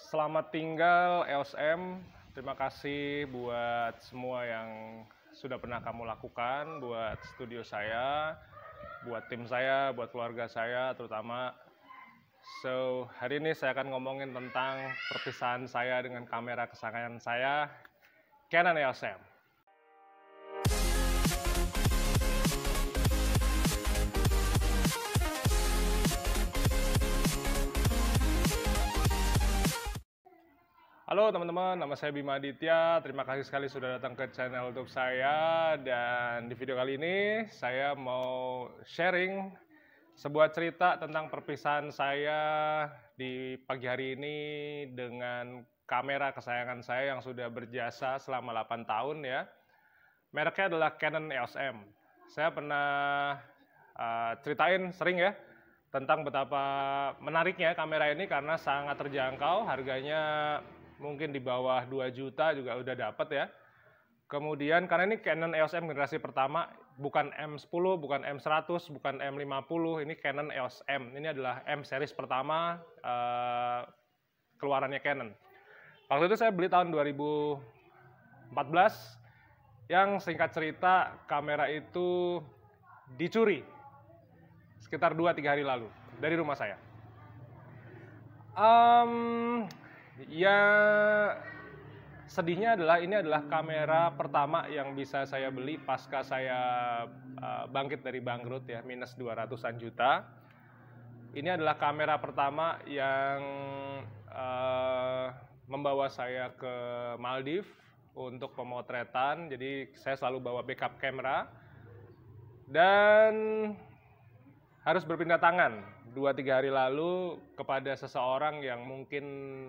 Selamat tinggal EOS M. Terima kasih buat semua yang sudah pernah kamu lakukan, buat studio saya, buat tim saya, buat keluarga saya terutama. So, hari ini saya akan ngomongin tentang perpisahan saya dengan kamera kesayangan saya, Canon EOS M. Halo teman-teman, nama saya Bima Aditya. Terima kasih sekali sudah datang ke channel YouTube saya. Dan di video kali ini saya mau sharing sebuah cerita tentang perpisahan saya di pagi hari ini dengan kamera kesayangan saya yang sudah berjasa selama 8 tahun ya. Mereknya adalah Canon EOS M. Saya pernah ceritain sering ya tentang betapa menariknya kamera ini karena sangat terjangkau, harganya mungkin di bawah 2 juta juga udah dapat ya. Kemudian karena ini Canon EOS M generasi pertama, bukan M10, bukan M100, bukan M50, ini Canon EOS M. Ini adalah M series pertama keluarannya Canon. Waktu itu saya beli tahun 2014, yang singkat cerita kamera itu dicuri sekitar 2-3 hari lalu dari rumah saya. Ya, sedihnya adalah ini adalah kamera pertama yang bisa saya beli pasca saya bangkit dari bangkrut ya, minus 200-an juta. Ini adalah kamera pertama yang membawa saya ke Maldives untuk pemotretan. Jadi saya selalu bawa backup kamera dan harus berpindah tangan 2-3 hari lalu kepada seseorang yang mungkin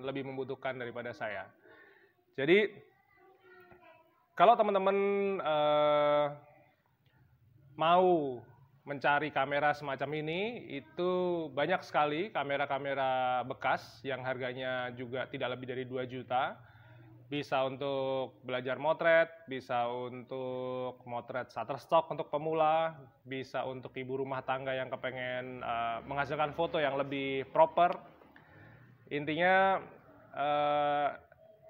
lebih membutuhkan daripada saya. Jadi kalau teman-teman mau mencari kamera semacam ini, itu banyak sekali kamera-kamera bekas yang harganya juga tidak lebih dari 2 juta. Bisa untuk belajar motret, bisa untuk motret Shutterstock untuk pemula, bisa untuk ibu rumah tangga yang kepengen menghasilkan foto yang lebih proper. Intinya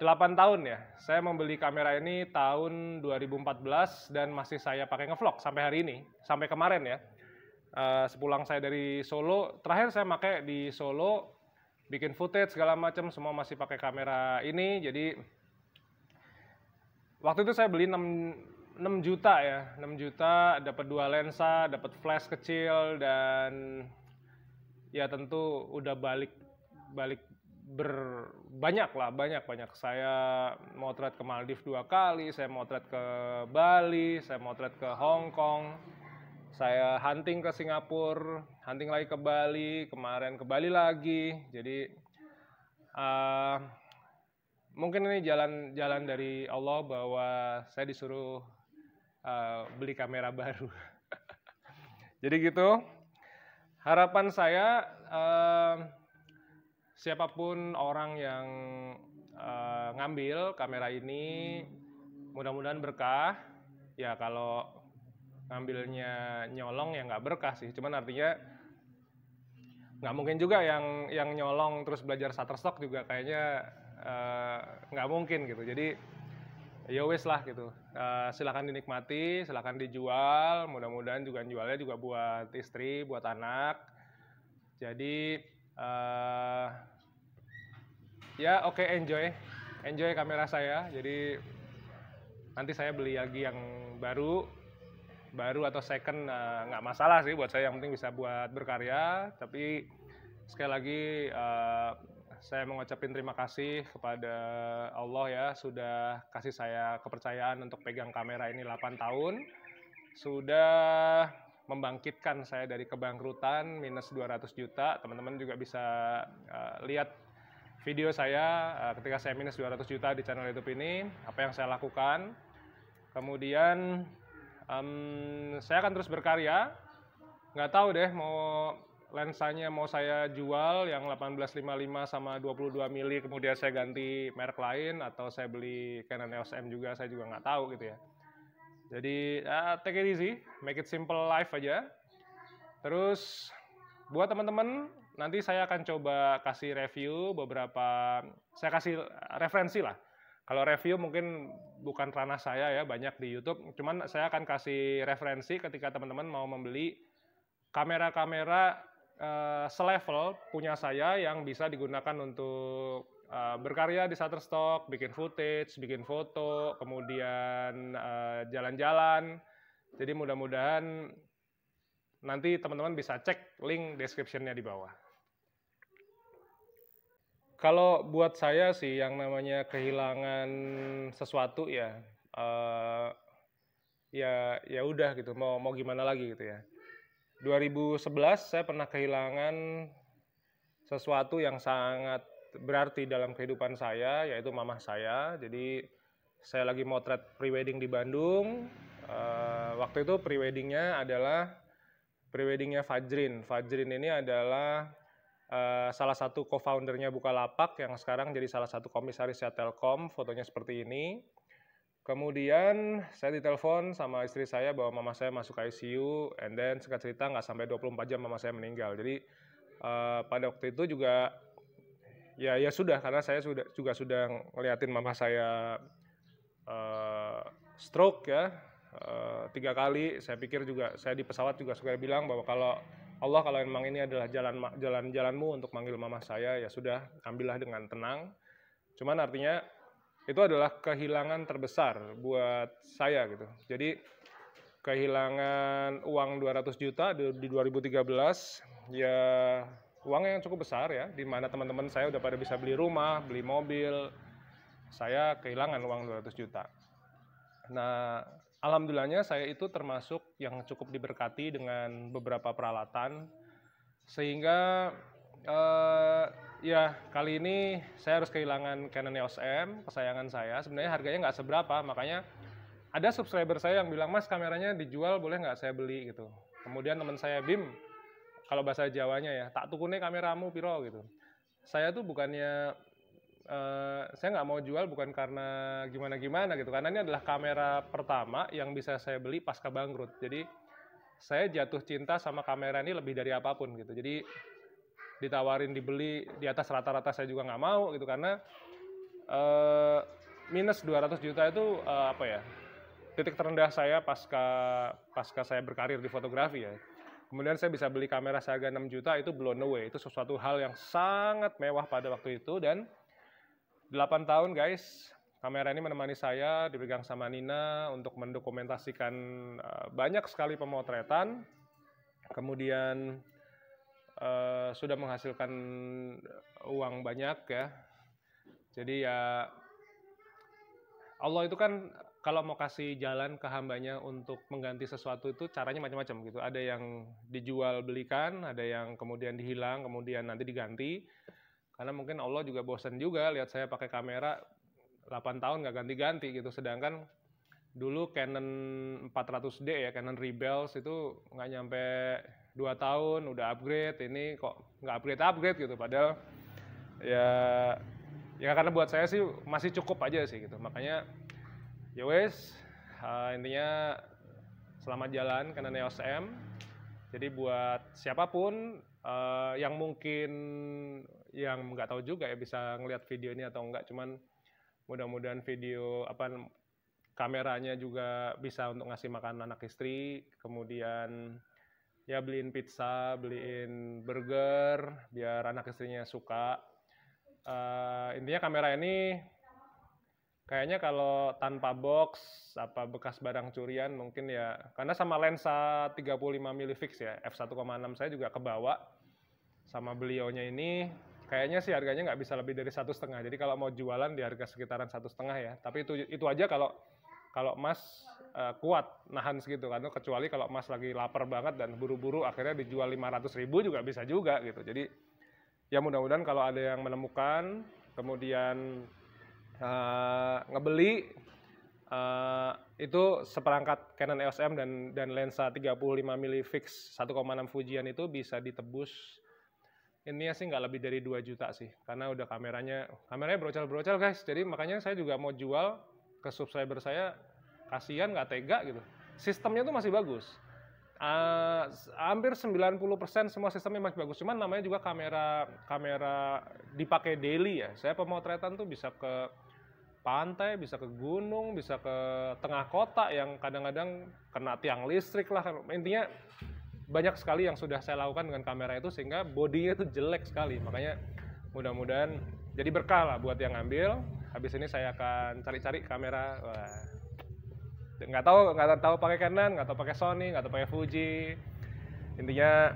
8 tahun ya, saya membeli kamera ini tahun 2014 dan masih saya pakai ngevlog sampai hari ini, sampai kemarin ya. Sepulang saya dari Solo, terakhir saya pakai di Solo, bikin footage segala macam, semua masih pakai kamera ini. Jadi waktu itu saya beli 6 juta ya, 6 juta dapat 2 lensa, dapat flash kecil, dan ya tentu udah balik banyak. Saya motret ke Maldives 2 kali, saya motret ke Bali, saya motret ke Hong Kong, saya hunting ke Singapura, hunting lagi ke Bali, kemarin ke Bali lagi. Jadi mungkin ini jalan dari Allah bahwa saya disuruh beli kamera baru. Jadi gitu. Harapan saya siapapun orang yang ngambil kamera ini mudah-mudahan berkah. Ya kalau ngambilnya nyolong ya nggak berkah sih. Cuman artinya nggak mungkin juga yang nyolong terus belajar Shutterstock juga kayaknya nggak mungkin gitu. Jadi ya wes lah gitu, silakan dinikmati, silakan dijual, mudah-mudahan juga jualnya juga buat istri, buat anak. Jadi ya oke, enjoy kamera saya. Jadi nanti saya beli lagi yang baru atau second, nggak masalah sih buat saya, yang penting bisa buat berkarya. Tapi sekali lagi saya mengucapkan terima kasih kepada Allah ya, sudah kasih saya kepercayaan untuk pegang kamera ini 8 tahun. Sudah membangkitkan saya dari kebangkrutan minus 200 juta. Teman-teman juga bisa lihat video saya ketika saya minus 200 juta di channel YouTube ini, apa yang saya lakukan. Kemudian saya akan terus berkarya. Nggak tahu deh lensanya mau saya jual yang 1855 sama 22 mili, kemudian saya ganti merek lain, atau saya beli Canon EOS M juga, saya juga nggak tahu gitu ya. Jadi take it easy, make it simple life aja. Terus buat teman-teman nanti saya akan coba kasih review beberapa, saya kasih referensi lah. Kalau review mungkin bukan ranah saya ya, banyak di YouTube. Cuman saya akan kasih referensi ketika teman-teman mau membeli kamera-kamera selevel punya saya yang bisa digunakan untuk berkarya di Shutterstock, bikin footage, bikin foto, kemudian jalan-jalan. Jadi mudah-mudahan nanti teman-teman bisa cek link description-nya di bawah. Kalau buat saya sih yang namanya kehilangan sesuatu ya, ya udah gitu, mau gimana lagi gitu ya. 2011 saya pernah kehilangan sesuatu yang sangat berarti dalam kehidupan saya, yaitu mamah saya. Jadi saya lagi motret prewedding di Bandung. Waktu itu preweddingnya adalah preweddingnya Fajrin. Fajrin ini adalah salah satu co-foundernya Bukalapak yang sekarang jadi salah satu komisarisnya Telkom, fotonya seperti ini. Kemudian saya ditelepon sama istri saya bahwa mama saya masuk ICU, and then singkat cerita nggak sampai 24 jam mama saya meninggal. Jadi pada waktu itu juga ya sudah, karena saya sudah ngeliatin mama saya stroke ya 3 kali. Saya pikir juga, saya di pesawat juga suka bilang bahwa kalau memang ini adalah jalanmu untuk manggil mama saya, ya sudah, ambillah dengan tenang. Cuman artinya itu adalah kehilangan terbesar buat saya gitu. Jadi kehilangan uang 200 juta di 2013, ya uang yang cukup besar ya, di mana teman-teman saya udah pada bisa beli rumah, beli mobil. Saya kehilangan uang 200 juta. Nah, alhamdulillahnya saya itu termasuk yang cukup diberkati dengan beberapa peralatan, sehingga ya kali ini saya harus kehilangan Canon EOS M, kesayangan saya. Sebenarnya harganya nggak seberapa, makanya ada subscriber saya yang bilang, "Mas, kameranya dijual, boleh nggak saya beli?" gitu. Kemudian teman saya, "Bim, kalau bahasa Jawanya ya, tak tukune kameramu piro?" gitu. Saya tuh bukannya saya nggak mau jual bukan karena gimana-gimana gitu, karena ini adalah kamera pertama yang bisa saya beli pasca bangkrut. Jadi saya jatuh cinta sama kamera ini lebih dari apapun gitu. Jadi ditawarin dibeli di atas rata-rata saya juga nggak mau gitu, karena minus 200 juta itu apa ya, titik terendah saya pasca saya berkarir di fotografi ya. Kemudian saya bisa beli kamera seharga 6 juta, itu blown away. Itu sesuatu hal yang sangat mewah pada waktu itu, dan 8 tahun guys, kamera ini menemani saya, dipegang sama Nina untuk mendokumentasikan banyak sekali pemotretan. Kemudian sudah menghasilkan uang banyak ya. Jadi ya Allah itu kan kalau mau kasih jalan ke hambanya untuk mengganti sesuatu itu caranya macam-macam gitu. Ada yang dijual belikan, ada yang kemudian dihilang, kemudian nanti diganti. Karena mungkin Allah juga bosan juga lihat saya pakai kamera 8 tahun nggak ganti-ganti gitu. Sedangkan dulu Canon 400D ya, Canon Rebels itu nggak nyampe 2 tahun udah upgrade. Ini kok nggak upgrade gitu. Padahal ya karena buat saya sih masih cukup aja sih gitu. Makanya ya wes, intinya selamat jalan Canon EOS M. Jadi buat siapapun yang mungkin yang nggak tahu juga ya bisa ngelihat video ini atau enggak, cuman mudah-mudahan video kameranya juga bisa untuk ngasih makan anak istri, kemudian ya beliin pizza, beliin burger biar anak istrinya suka. Intinya kamera ini kayaknya kalau tanpa box, apa bekas barang curian mungkin ya, karena sama lensa 35 mm fix ya, f1.6 saya juga kebawa sama beliaunya ini. Kayaknya sih harganya nggak bisa lebih dari 1,5. Jadi kalau mau jualan di harga sekitaran 1,5 ya. Tapi itu aja kalau Mas kuat nahan segitu kan. Kecuali kalau Mas lagi lapar banget dan buru-buru akhirnya dijual 500.000 juga bisa juga gitu. Jadi ya mudah-mudahan kalau ada yang menemukan kemudian ngebeli itu seperangkat Canon EOS M dan lensa 35 mm fix 1,6 Fujian itu bisa ditebus. Ini sih nggak lebih dari 2 juta sih, karena udah kameranya brocel-brocel guys. Jadi makanya saya juga mau jual ke subscriber saya, kasihan nggak tega gitu. Sistemnya tuh masih bagus. Hampir 90% semua sistemnya masih bagus. Cuman namanya juga kamera dipakai daily ya. Saya pemotretan tuh bisa ke pantai, bisa ke gunung, bisa ke tengah kota yang kadang-kadang kena tiang listrik lah. Intinya banyak sekali yang sudah saya lakukan dengan kamera itu sehingga bodinya itu jelek sekali. Makanya mudah-mudahan jadi berkah lah buat yang ngambil. Habis ini saya akan cari-cari kamera. Wah, nggak tahu pakai Canon, nggak tahu pakai Sony, nggak tahu pakai Fuji. Intinya,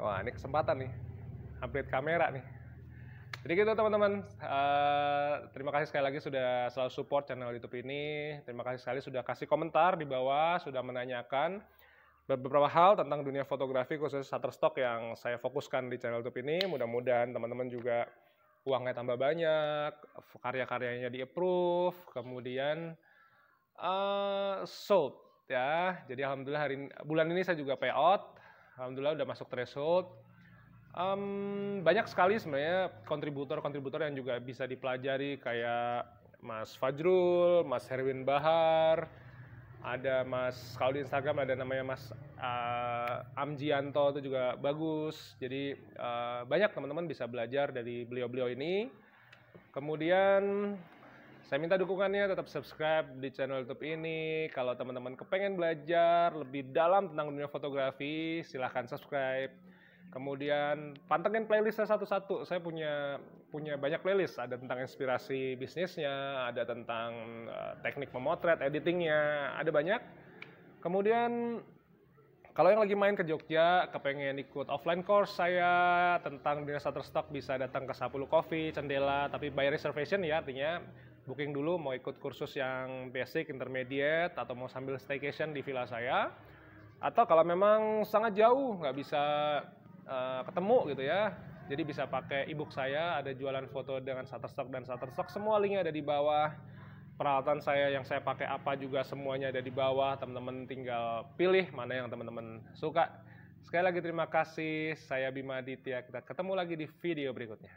wah ini kesempatan nih, upgrade kamera nih. Jadi gitu teman-teman. Terima kasih sekali lagi sudah selalu support channel YouTube ini. Terima kasih sekali sudah kasih komentar di bawah, sudah menanyakan beberapa hal tentang dunia fotografi khusus Shutterstock yang saya fokuskan di channel YouTube ini. Mudah-mudahan teman-teman juga uangnya tambah banyak, karya-karyanya di-approve, kemudian sold ya. Jadi alhamdulillah bulan ini saya juga payout. Alhamdulillah udah masuk threshold. Banyak sekali sebenarnya kontributor yang juga bisa dipelajari kayak Mas Fajrul, Mas Herwin Bahar, ada Mas, kalau di Instagram ada namanya Mas Amjianto, itu juga bagus. Jadi banyak teman-teman bisa belajar dari beliau-beliau ini. Kemudian saya minta dukungannya, tetap subscribe di channel YouTube ini. Kalau teman-teman kepengen belajar lebih dalam tentang dunia fotografi, silahkan subscribe. Kemudian pantengin playlistnya satu-satu. Saya punya banyak playlist. Ada tentang inspirasi bisnisnya, ada tentang teknik memotret, editingnya, ada banyak. Kemudian kalau yang lagi main ke Jogja, kepengen ikut offline course saya tentang dunia Shutterstock, bisa datang ke 10 Coffee, Cendela, tapi by reservation ya, artinya booking dulu mau ikut kursus yang basic, intermediate, atau mau sambil staycation di villa saya. Atau kalau memang sangat jauh, nggak bisa ketemu gitu ya, jadi bisa pakai ebook saya, ada jualan foto dengan Shutterstock dan Shutterstock, semua linknya ada di bawah. Peralatan saya yang saya pakai apa juga semuanya ada di bawah, teman-teman tinggal pilih mana yang teman-teman suka. Sekali lagi terima kasih, saya Bima Aditya, kita ketemu lagi di video berikutnya.